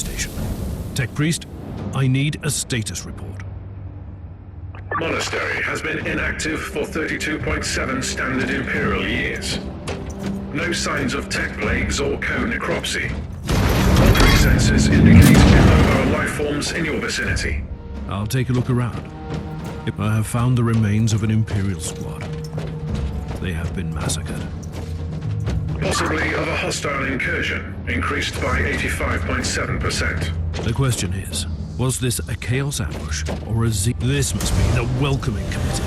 station. Tech Priest, I need a status report. Monastery has been inactive for 32.7 standard Imperial years. No signs of tech plagues or co-necropsy. All sensors indicate immobile life forms in your vicinity. I'll take a look around. I have found the remains of an Imperial squad. They have been massacred. Possibly of a hostile incursion, increased by 85.7%. The question is, was this a Chaos ambush or a Z? This must be the welcoming committee.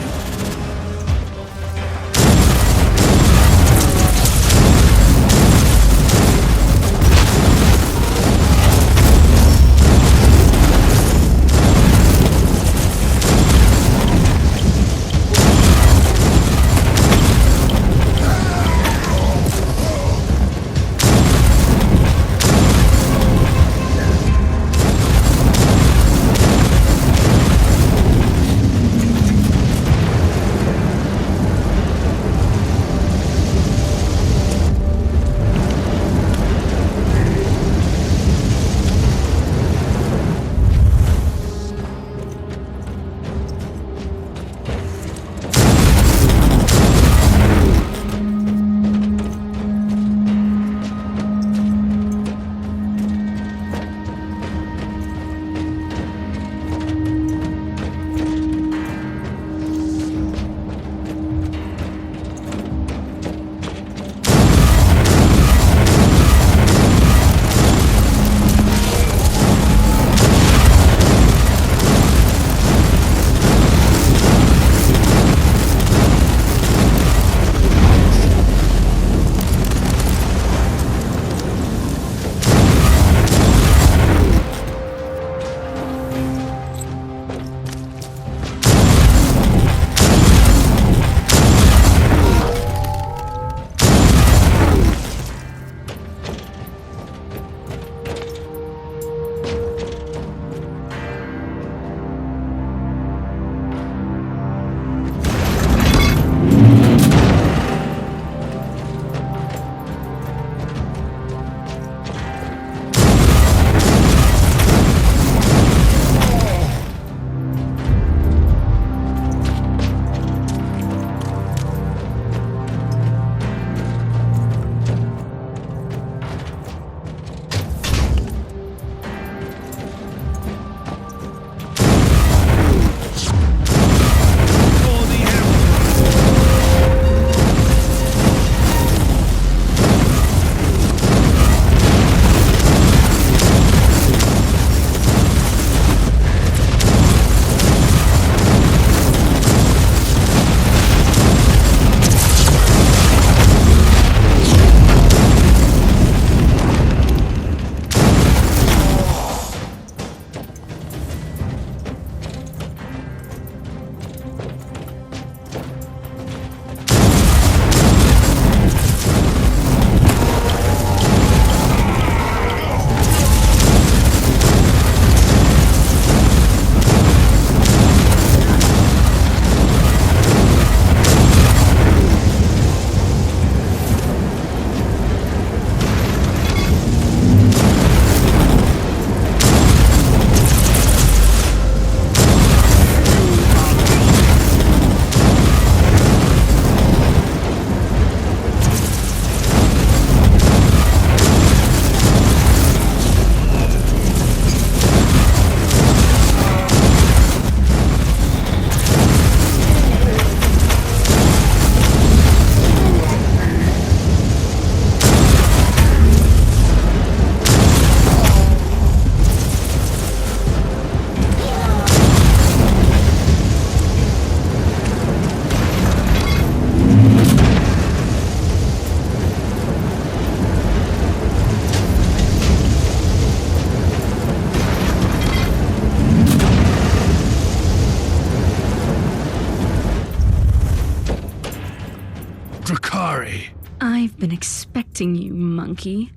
I've been expecting you, monkey.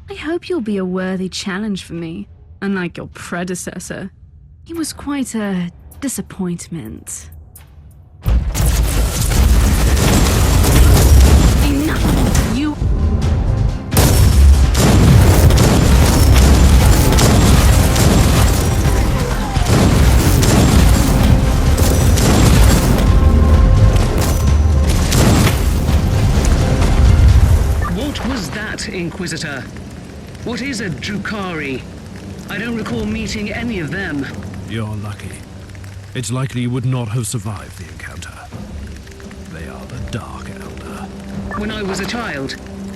I hope you'll be a worthy challenge for me, unlike your predecessor. He was quite a disappointment. Enough! You... that, Inquisitor? What is a Drukhari? I don't recall meeting any of them. You're lucky. It's likely you would not have survived the encounter. They are the Dark Elder. When I was a child,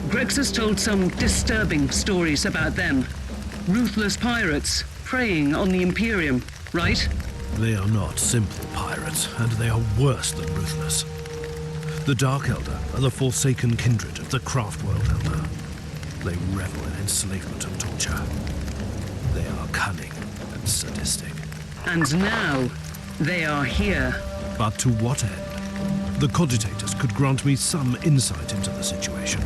Grexus told some disturbing stories about them. Ruthless pirates preying on the Imperium, right? They are not simple pirates, and they are worse than ruthless. The Dark Elder are the forsaken kindred of the Craftworld Elder. They revel in enslavement and torture. They are cunning and sadistic. And now, they are here. But to what end? The Cogitators could grant me some insight into the situation.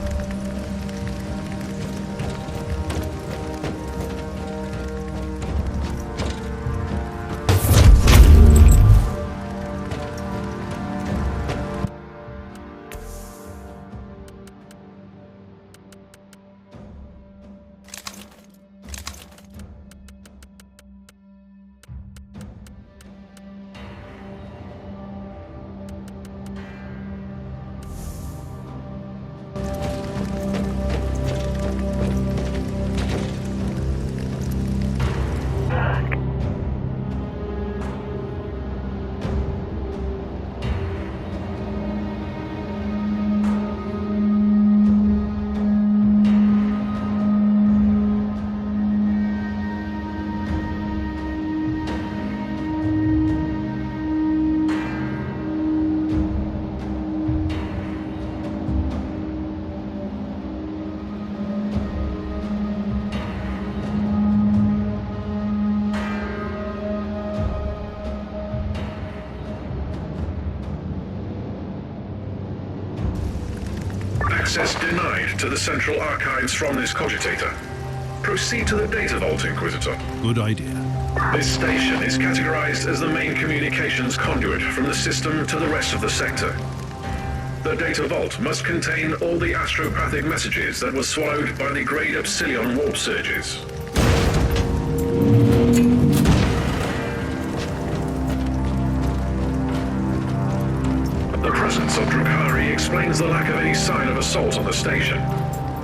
Access denied to the central archives from this cogitator. Proceed to the data vault, Inquisitor. Good idea. This station is categorized as the main communications conduit from the system to the rest of the sector. The data vault must contain all the astropathic messages that were swallowed by the Grade Epsilon warp surges. The presence of Drukhari explains the lack of any sign of assault on the station.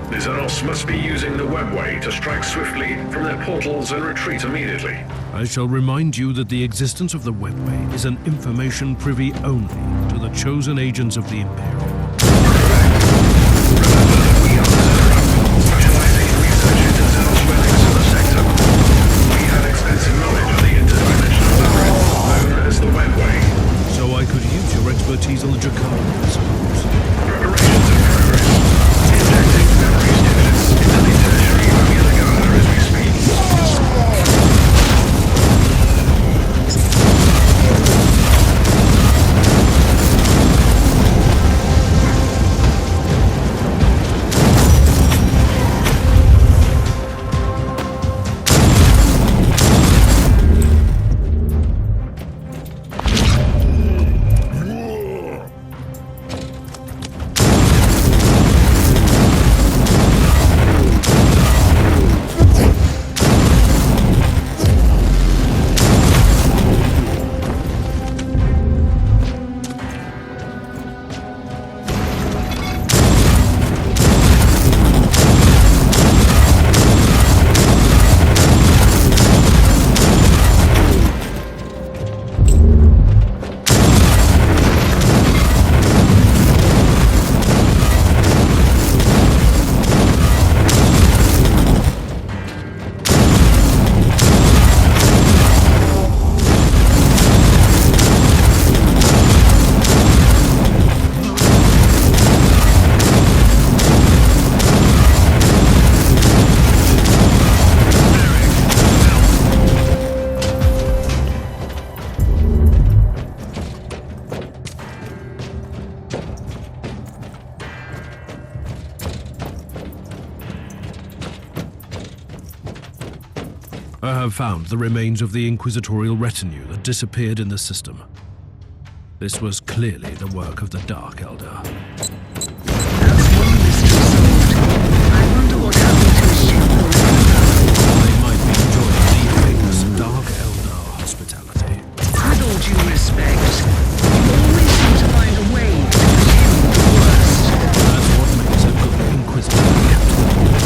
The Xenos must be using the webway to strike swiftly from their portals and retreat immediately. I shall remind you that the existence of the webway is an information privy only to the chosen agents of the Imperium. We are Xenos, specializing in research into Xenos relics in the sector. We have extensive knowledge of the interdimensional labyrinth known as the webway. So I could use your expertise on the Drukhari, I suppose. Preparations in progress. Injecting memory stimulants into the tertiary amygdala as we speak. I have found the remains of the inquisitorial retinue that disappeared in the system. This was clearly the work of the Dark Elder. That's one mystery solved. I wonder what happened to his ship. They might be enjoying the famous Dark Elder hospitality. With all due respect, you always seem to find a way to presume the worst. That's what makes a good Inquisitor, Captain.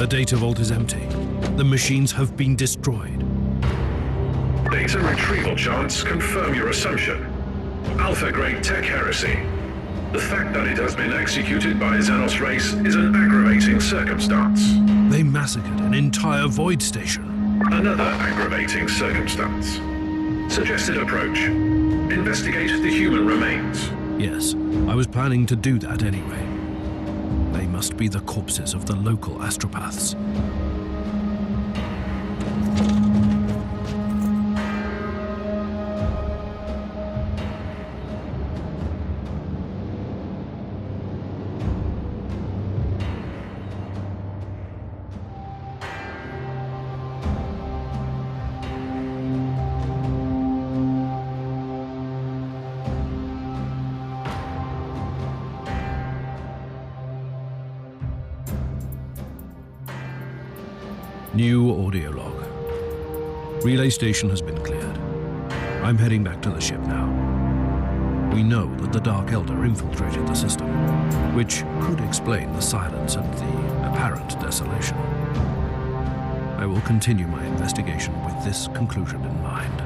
The data vault is empty. The machines have been destroyed. Data retrieval charts confirm your assumption. Alpha-grade tech heresy. The fact that it has been executed by a Xenos race is an aggravating circumstance. They massacred an entire void station. Another aggravating circumstance. Suggested approach. Investigate the human remains. Yes, I was planning to do that anyway. They must be the corpses of the local astropaths. New audio log. Relay station has been cleared. I'm heading back to the ship now. We know that the Dark Elder infiltrated the system, which could explain the silence and the apparent desolation. I will continue my investigation with this conclusion in mind.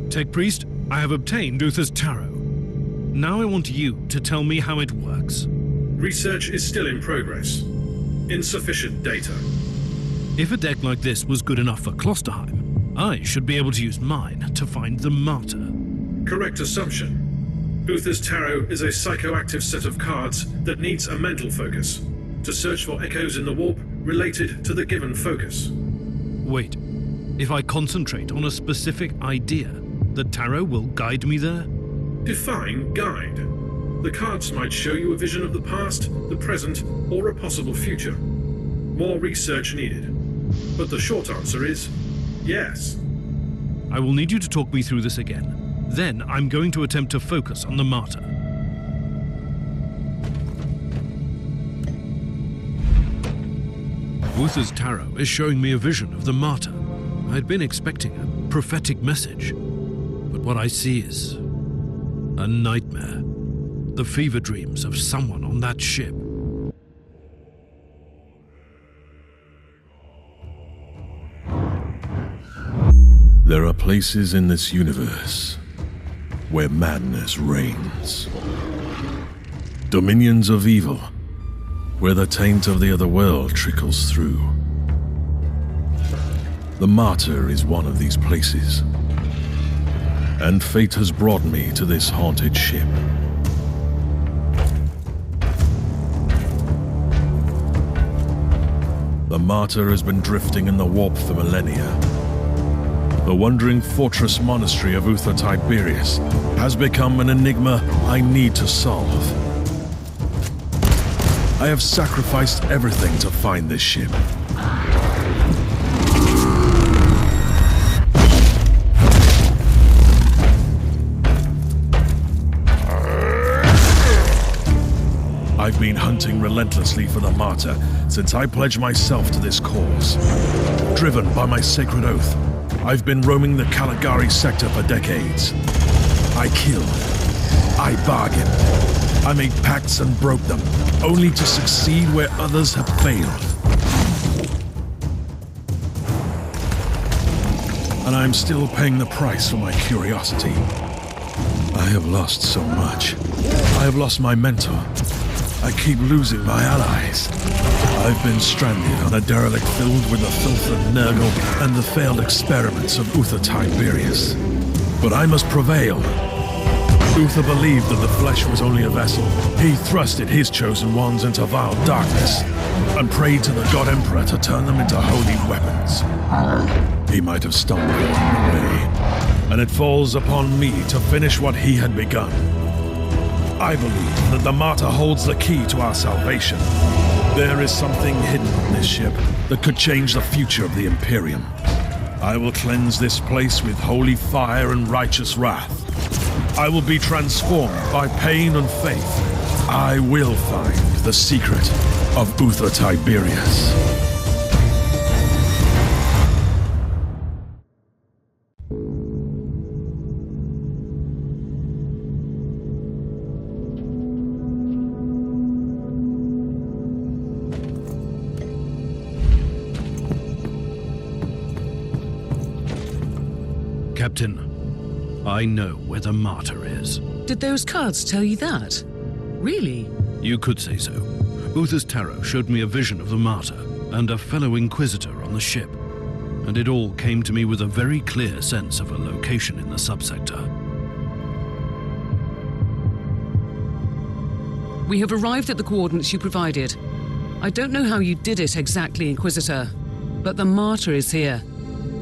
Tech Priest, I have obtained Uther's tarot. Now I want you to tell me how it works. Research is still in progress. Insufficient data. If a deck like this was good enough for Klosterheim, I should be able to use mine to find the Martyr. Correct assumption. Uther's tarot is a psychoactive set of cards that needs a mental focus to search for echoes in the warp related to the given focus. Wait, if I concentrate on a specific idea, the tarot will guide me there? Define guide. The cards might show you a vision of the past, the present, or a possible future. More research needed. But the short answer is yes. I will need you to talk me through this again. Then I'm going to attempt to focus on the Martyr. Uther's tarot is showing me a vision of the Martyr. I had been expecting a prophetic message, but what I see is a nightmare. The fever dreams of someone on that ship. There are places in this universe where madness reigns. Dominions of evil, where the taint of the other world trickles through. The Martyr is one of these places. And fate has brought me to this haunted ship. The Martyr has been drifting in the warp for millennia. The wandering fortress monastery of Uther Tiberius has become an enigma I need to solve. I have sacrificed everything to find this ship. I've been hunting relentlessly for the Martyr since I pledged myself to this cause. Driven by my sacred oath, I've been roaming the Caligari sector for decades. I killed. I bargained. I made pacts and broke them, only to succeed where others have failed. And I'm still paying the price for my curiosity. I have lost so much. I have lost my mentor. I keep losing my allies. I've been stranded on a derelict filled with the filth of Nurgle and the failed experiments of Uther Tiberius. But I must prevail. Uther believed that the flesh was only a vessel. He thrusted his chosen ones into vile darkness and prayed to the God Emperor to turn them into holy weapons. He might have stumbled along the way, and it falls upon me to finish what he had begun. I believe that the Martyr holds the key to our salvation. There is something hidden on this ship that could change the future of the Imperium. I will cleanse this place with holy fire and righteous wrath. I will be transformed by pain and faith. I will find the secret of Uther Tiberius. Captain, I know where the Martyr is. Did those cards tell you that? Really? You could say so. Uther's tarot showed me a vision of the Martyr and a fellow Inquisitor on the ship, and it all came to me with a very clear sense of a location in the subsector. We have arrived at the coordinates you provided. I don't know how you did it exactly, Inquisitor, but the Martyr is here.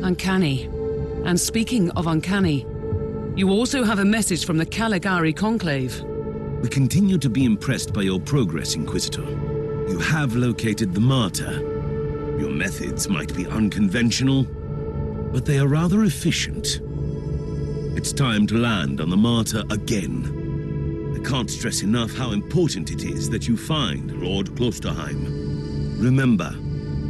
Uncanny. And speaking of uncanny, you also have a message from the Caligari Conclave. We continue to be impressed by your progress, Inquisitor. You have located the Martyr. Your methods might be unconventional, but they are rather efficient. It's time to land on the Martyr again. I can't stress enough how important it is that you find Lord Klosterheim. Remember,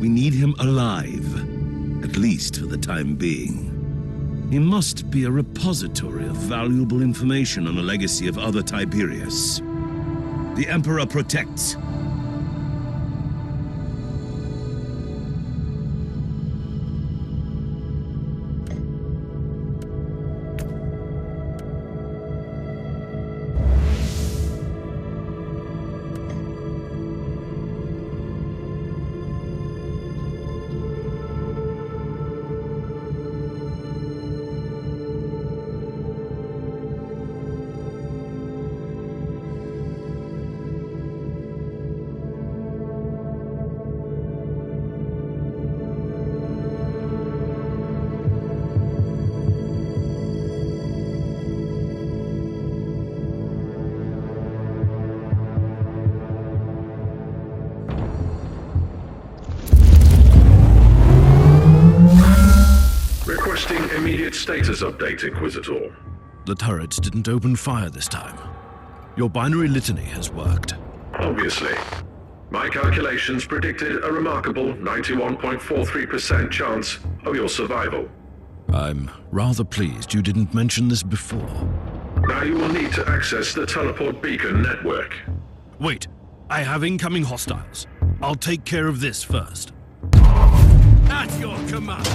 we need him alive, at least for the time being. He must be a repository of valuable information on the legacy of other Tiberius. The Emperor protects. Requesting immediate status update, Inquisitor. The turrets didn't open fire this time. Your binary litany has worked. Obviously. My calculations predicted a remarkable 91.43% chance of your survival. I'm rather pleased you didn't mention this before. Now you will need to access the teleport beacon network. Wait, I have incoming hostiles. I'll take care of this first. At your command!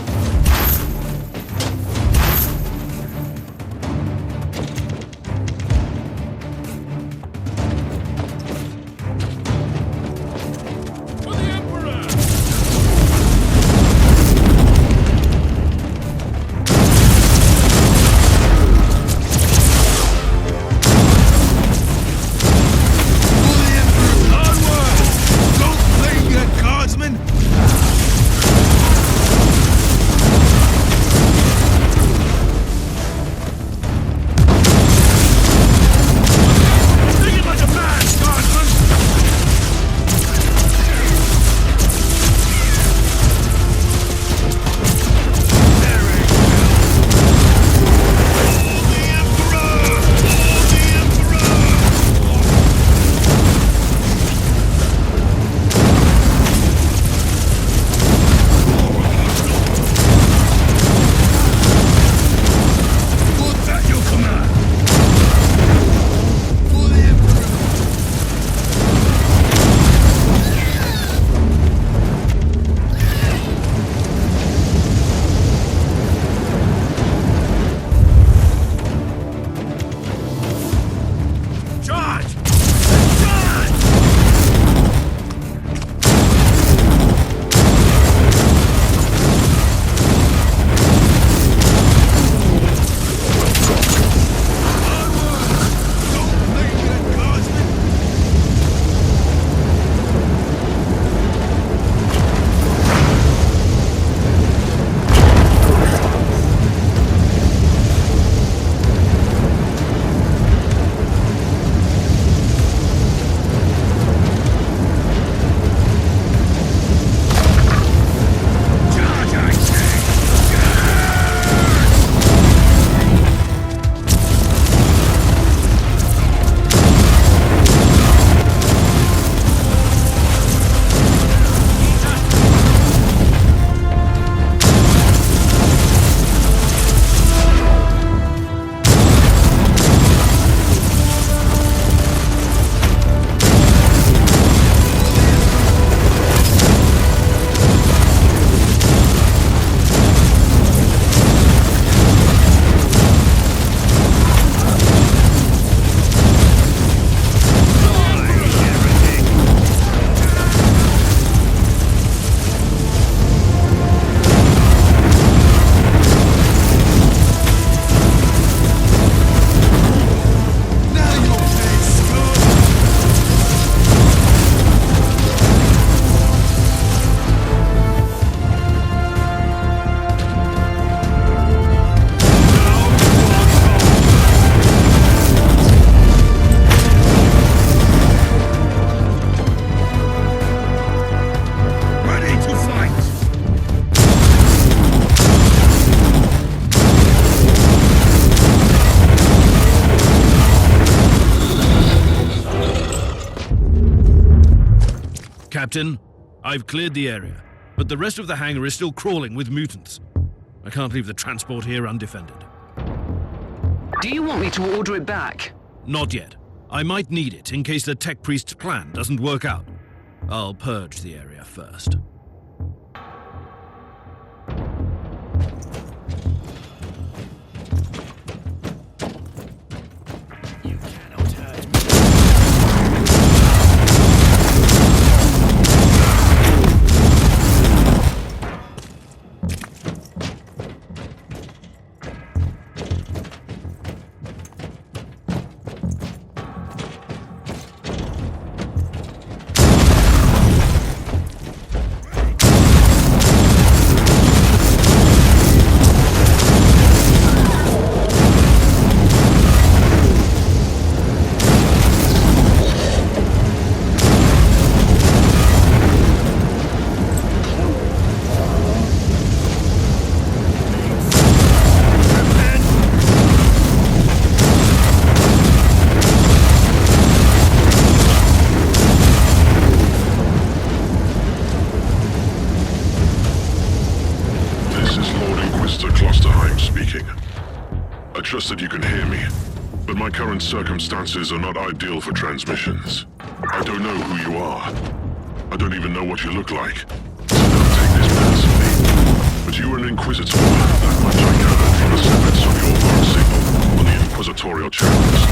Captain. I've cleared the area, but the rest of the hangar is still crawling with mutants. I can't leave the transport here undefended. Do you want me to order it back? Not yet. I might need it in case the tech priest's plan doesn't work out. I'll purge the area first. Trust that you can hear me, but my current circumstances are not ideal for transmissions. I don't know who you are. I don't even know what you look like, so don't take this personally. But you are an Inquisitor, that much I gathered from the snippets of your work signal on the Inquisitorial channels.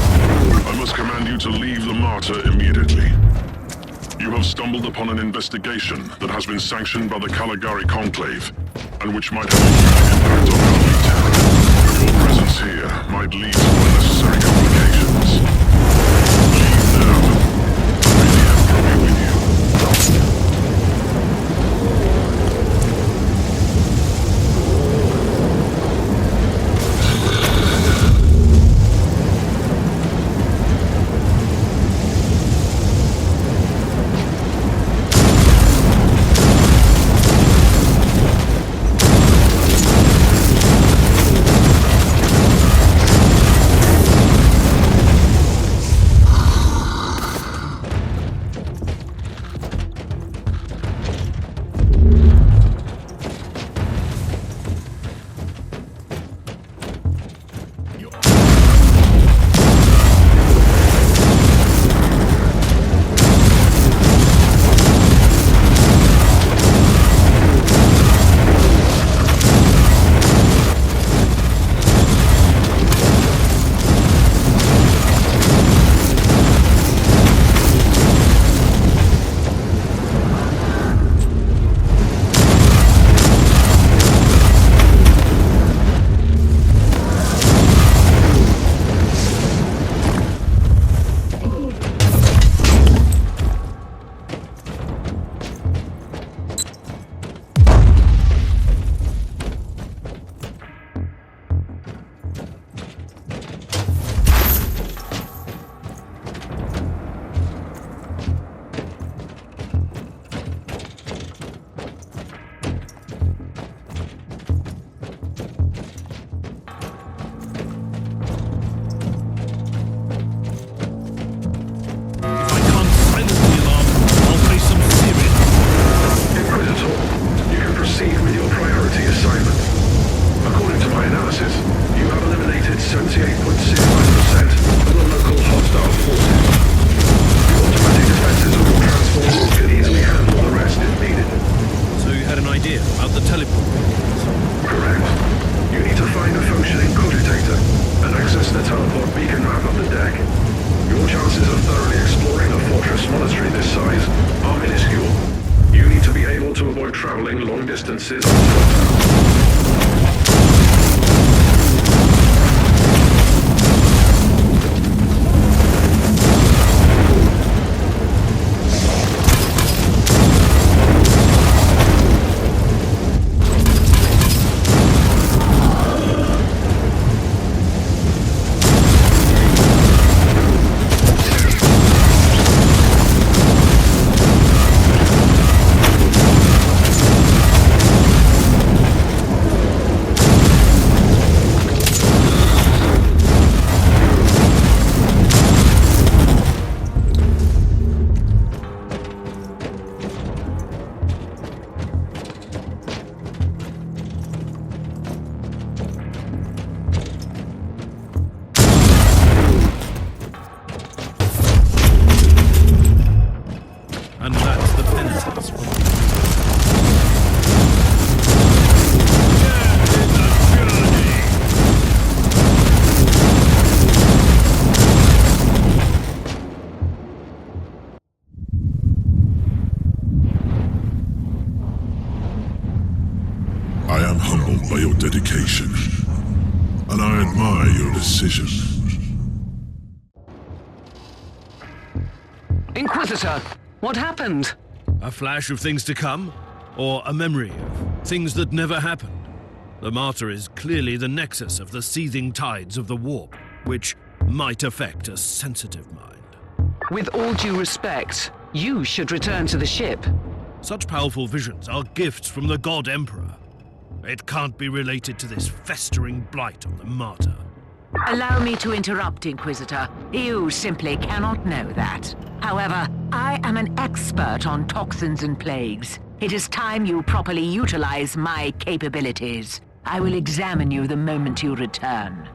I must command you to leave the Martyr immediately. You have stumbled upon an investigation that has been sanctioned by the Caligari Conclave, and which might have a huge impact on earthly terror. Your presence here might lead to unnecessary complications. Leave now. May the Emperor be with you. I am humbled by your dedication, and I admire your decision. Inquisitor, what happened? A flash of things to come? Or a memory of things that never happened? The Martyr is clearly the nexus of the seething tides of the warp, which might affect a sensitive mind. With all due respect, you should return to the ship. Such powerful visions are gifts from the God Emperor. It can't be related to this festering blight on the Martyr. Allow me to interrupt, Inquisitor. You simply cannot know that. However, I am an expert on toxins and plagues. It is time you properly utilize my capabilities. I will examine you the moment you return.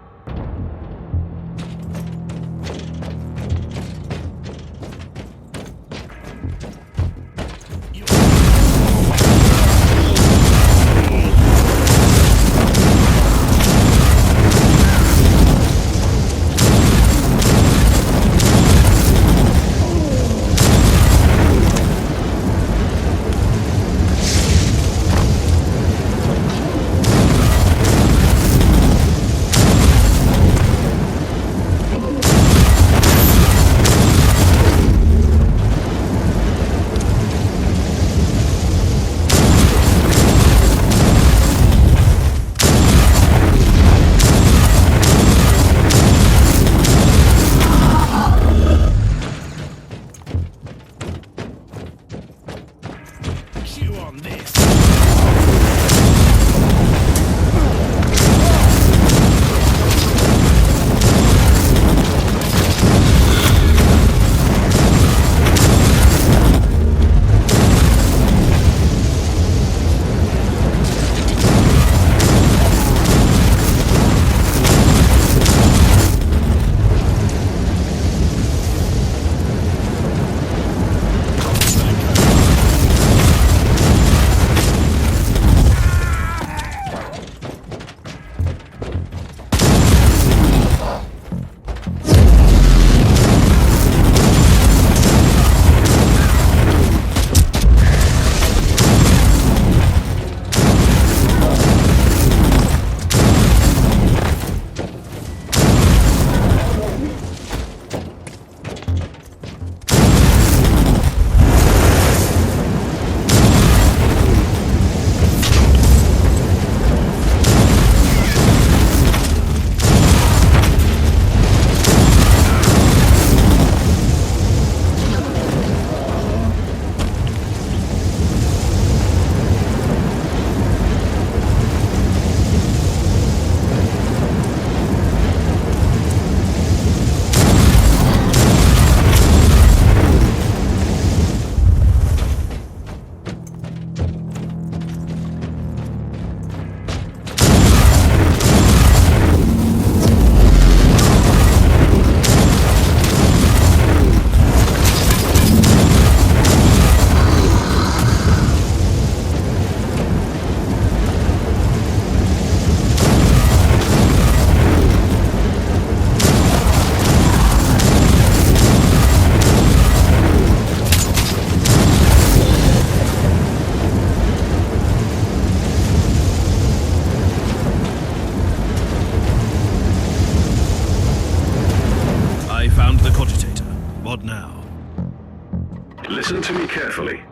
Listen to me carefully.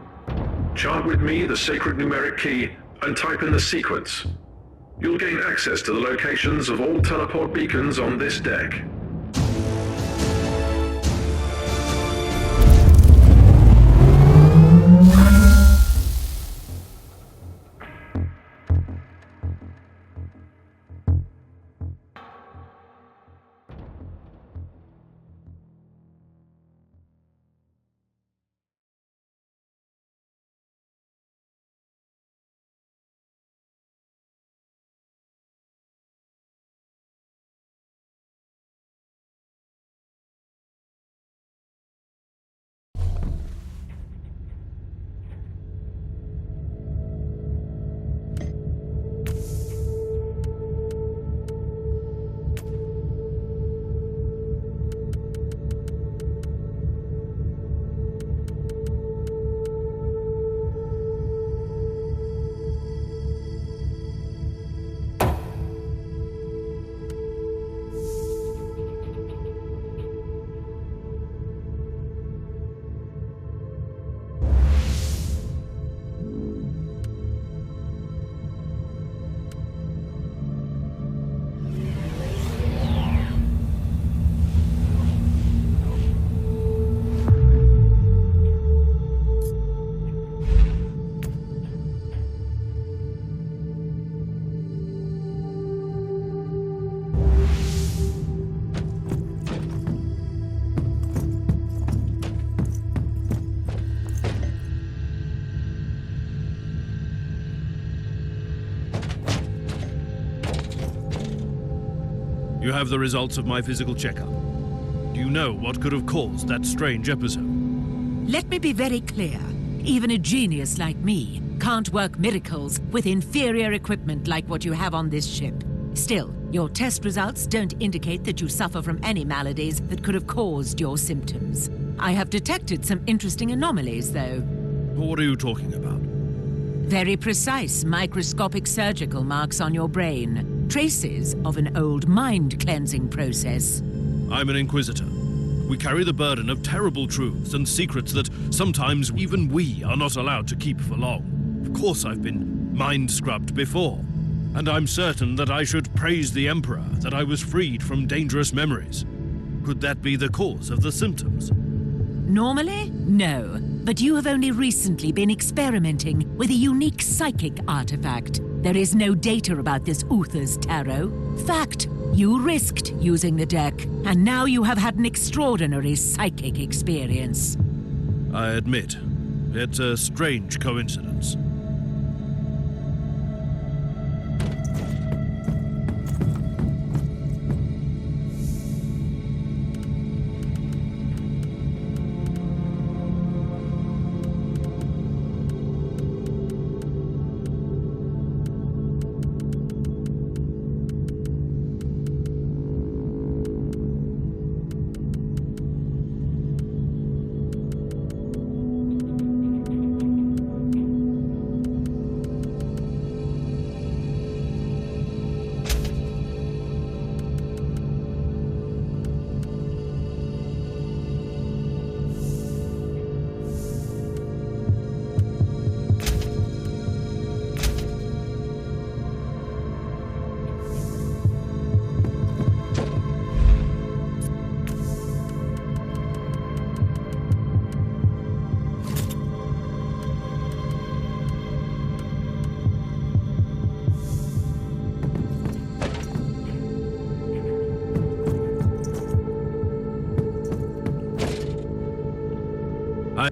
Chant with me the sacred numeric key and type in the sequence. You'll gain access to the locations of all teleport beacons on this deck. You have the results of my physical checkup. Do you know what could have caused that strange episode? Let me be very clear. Even a genius like me can't work miracles with inferior equipment like what you have on this ship. Still, your test results don't indicate that you suffer from any maladies that could have caused your symptoms. I have detected some interesting anomalies, though. What are you talking about? Very precise microscopic surgical marks on your brain. Traces of an old mind-cleansing process. I'm an Inquisitor. We carry the burden of terrible truths and secrets that sometimes even we are not allowed to keep for long. Of course I've been mind-scrubbed before, and I'm certain that I should praise the Emperor that I was freed from dangerous memories. Could that be the cause of the symptoms? Normally, no. But you have only recently been experimenting with a unique psychic artifact. There is no data about this Uther's tarot. Fact, you risked using the deck, and now you have had an extraordinary psychic experience. I admit, it's a strange coincidence.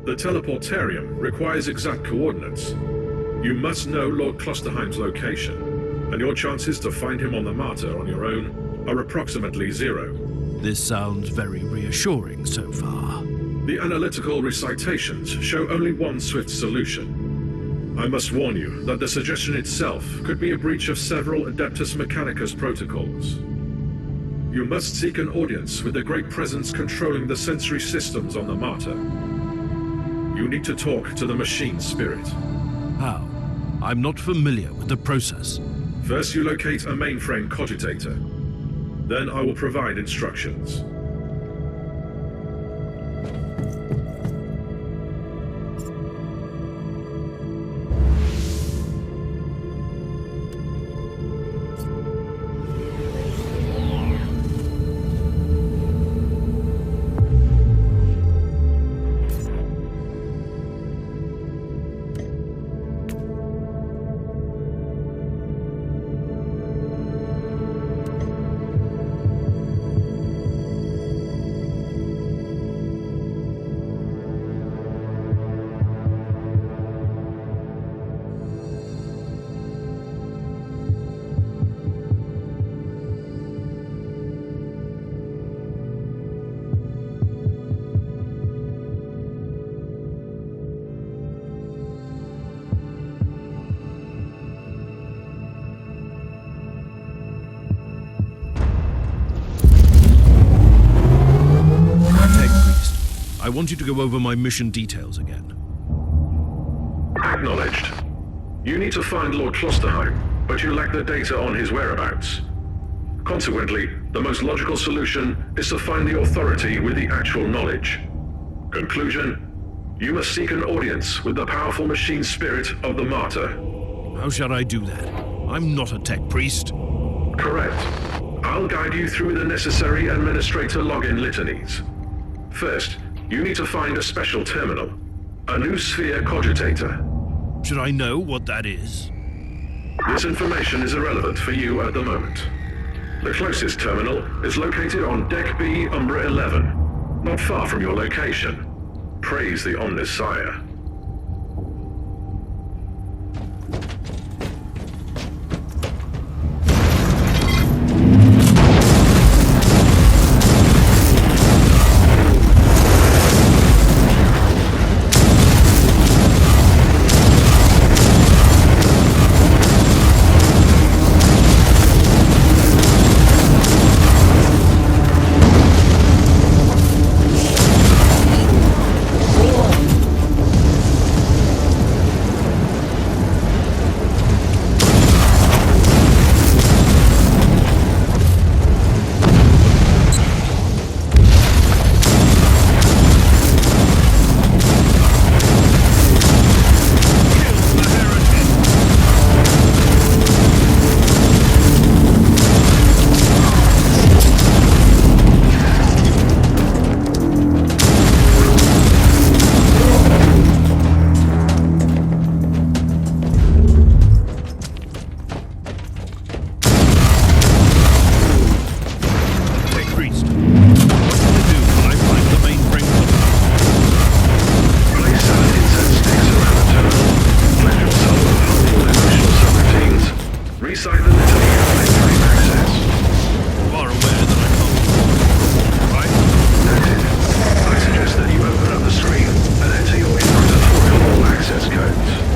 The teleportarium requires exact coordinates. You must know Lord Klosterheim's location, and your chances to find him on the Martyr on your own are approximately 0. This sounds very reassuring so far. The analytical recitations show only one swift solution. I must warn you that the suggestion itself could be a breach of several Adeptus Mechanicus protocols. You must seek an audience with the Great Presence controlling the sensory systems on the Martyr. You need to talk to the machine spirit. How? I'm not familiar with the process. First you locate a mainframe cogitator. Then I will provide instructions. I want you to go over my mission details again. Acknowledged. You need to find Lord Klosterheim, but you lack the data on his whereabouts. Consequently, the most logical solution is to find the authority with the actual knowledge. Conclusion: you must seek an audience with the powerful machine spirit of the Martyr. How shall I do that? I'm not a tech priest. Correct. I'll guide you through the necessary administrator login litanies. First, you need to find a special terminal, a new sphere cogitator. Should I know what that is? This information is irrelevant for you at the moment. The closest terminal is located on Deck B, Umbra 11, not far from your location. Praise the Omnissiah. beside the letter you have entry access. You are aware that I can't, right? Noted. I suggest that you open up the screen and enter your inquisitorial all access codes.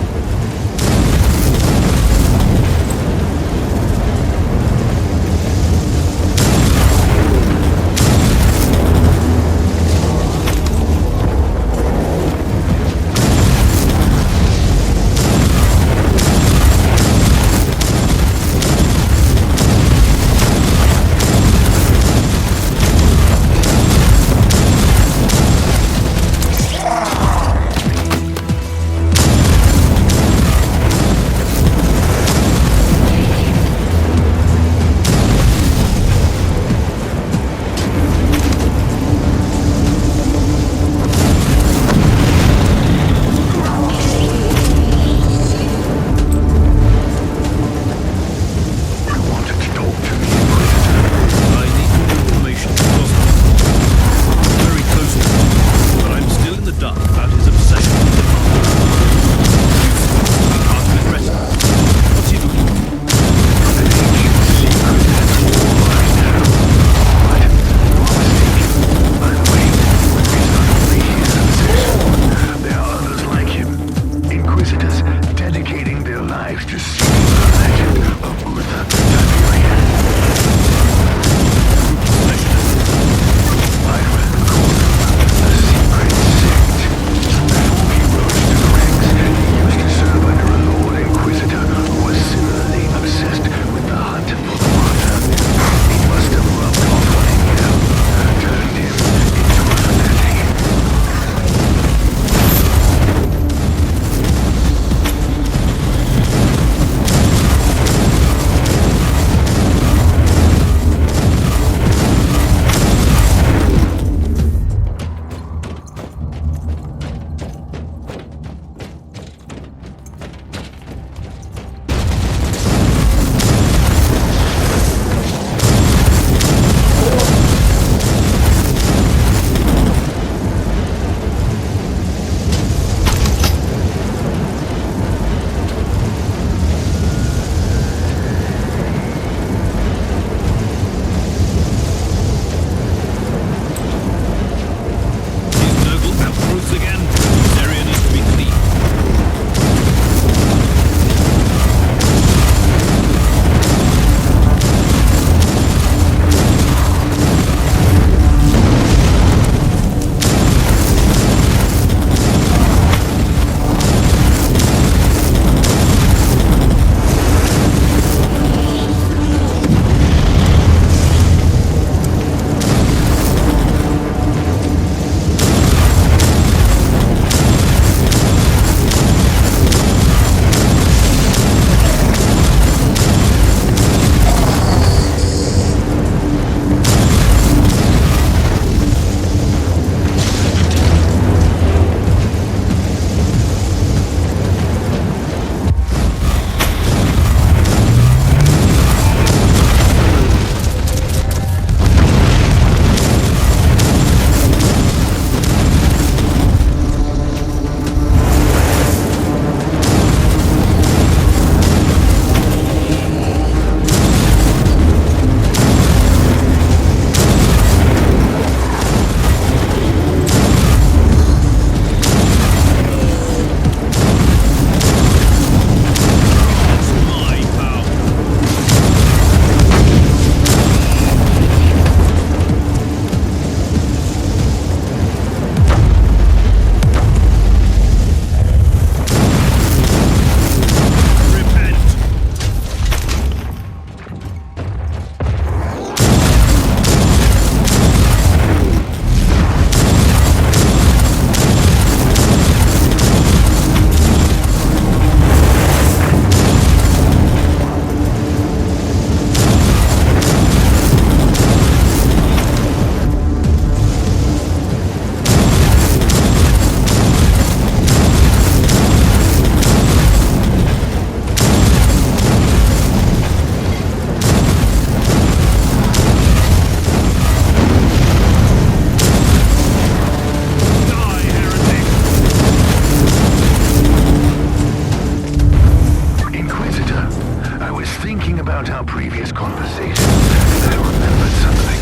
about our previous conversation, I remembered something.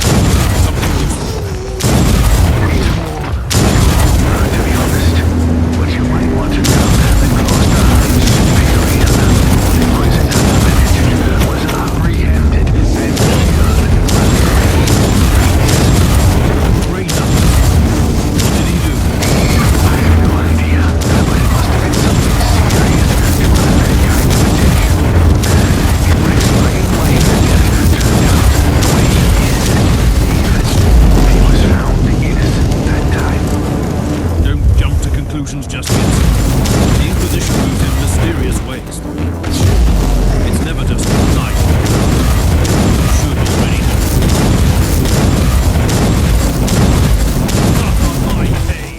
It's more, to be honest, what you might want to know than close the eyes. Superior, Inquisitor Benedict was apprehended and killed. Great numbers. What did he do? I have no idea, but it must have been something serious to have that kind of attention. It would explain why he turned out the way he did. Even he was found innocent that time. Don't jump to conclusions just yet. The Inquisition moves in mysterious ways. It's never just one night. You should already know. My pain.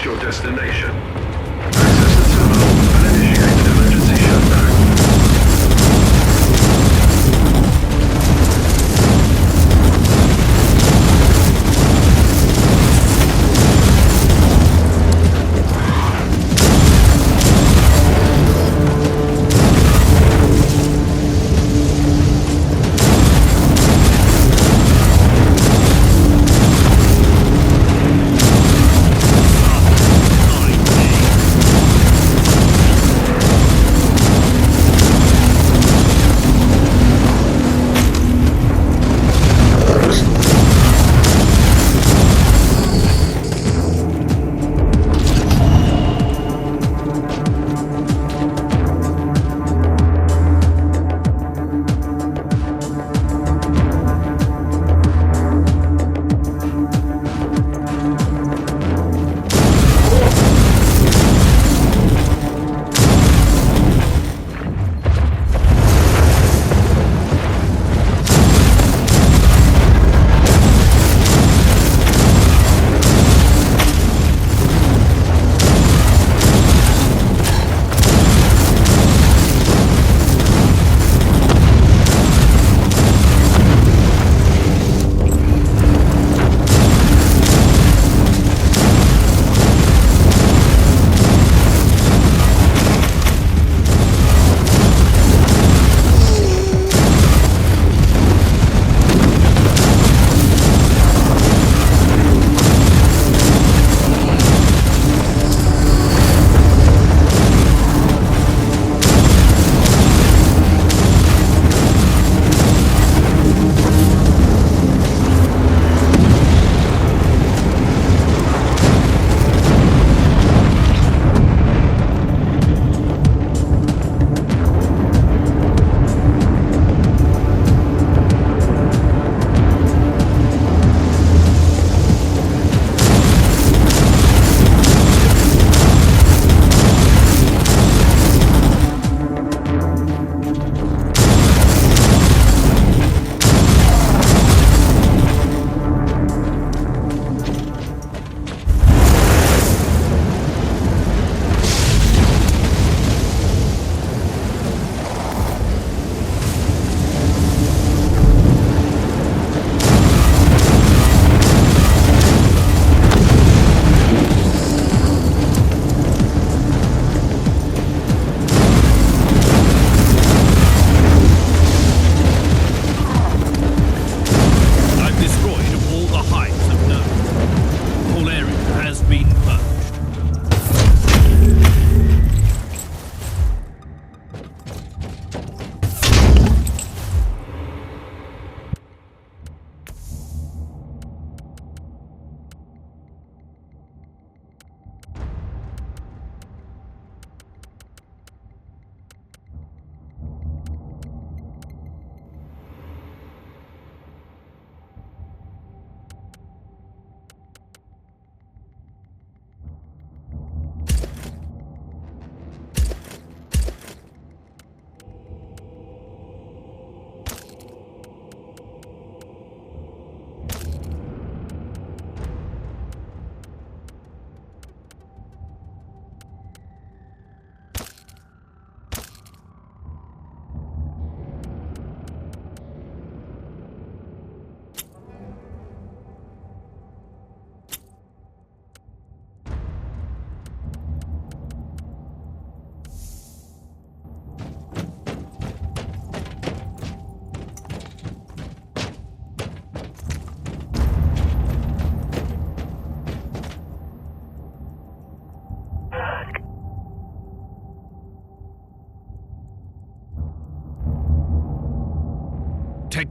Your destination. Access the terminal and initiate an emergency shutdown.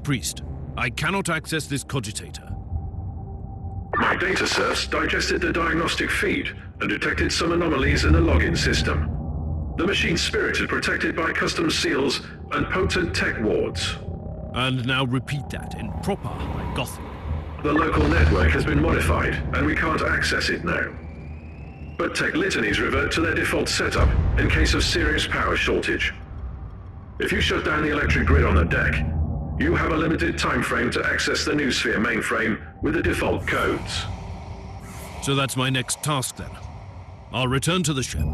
Priest, I cannot access this cogitator. My data serfs digested the diagnostic feed and detected some anomalies in the login system. The machine's spirit is protected by custom seals and potent tech wards. And now repeat that in proper High Gothic. The local network has been modified, and we can't access it now. But tech litanies revert to their default setup in case of serious power shortage. If you shut down the electric grid on the deck, you have a limited time frame to access the Noosphere mainframe with the default codes. So that's my next task then. I'll return to the ship.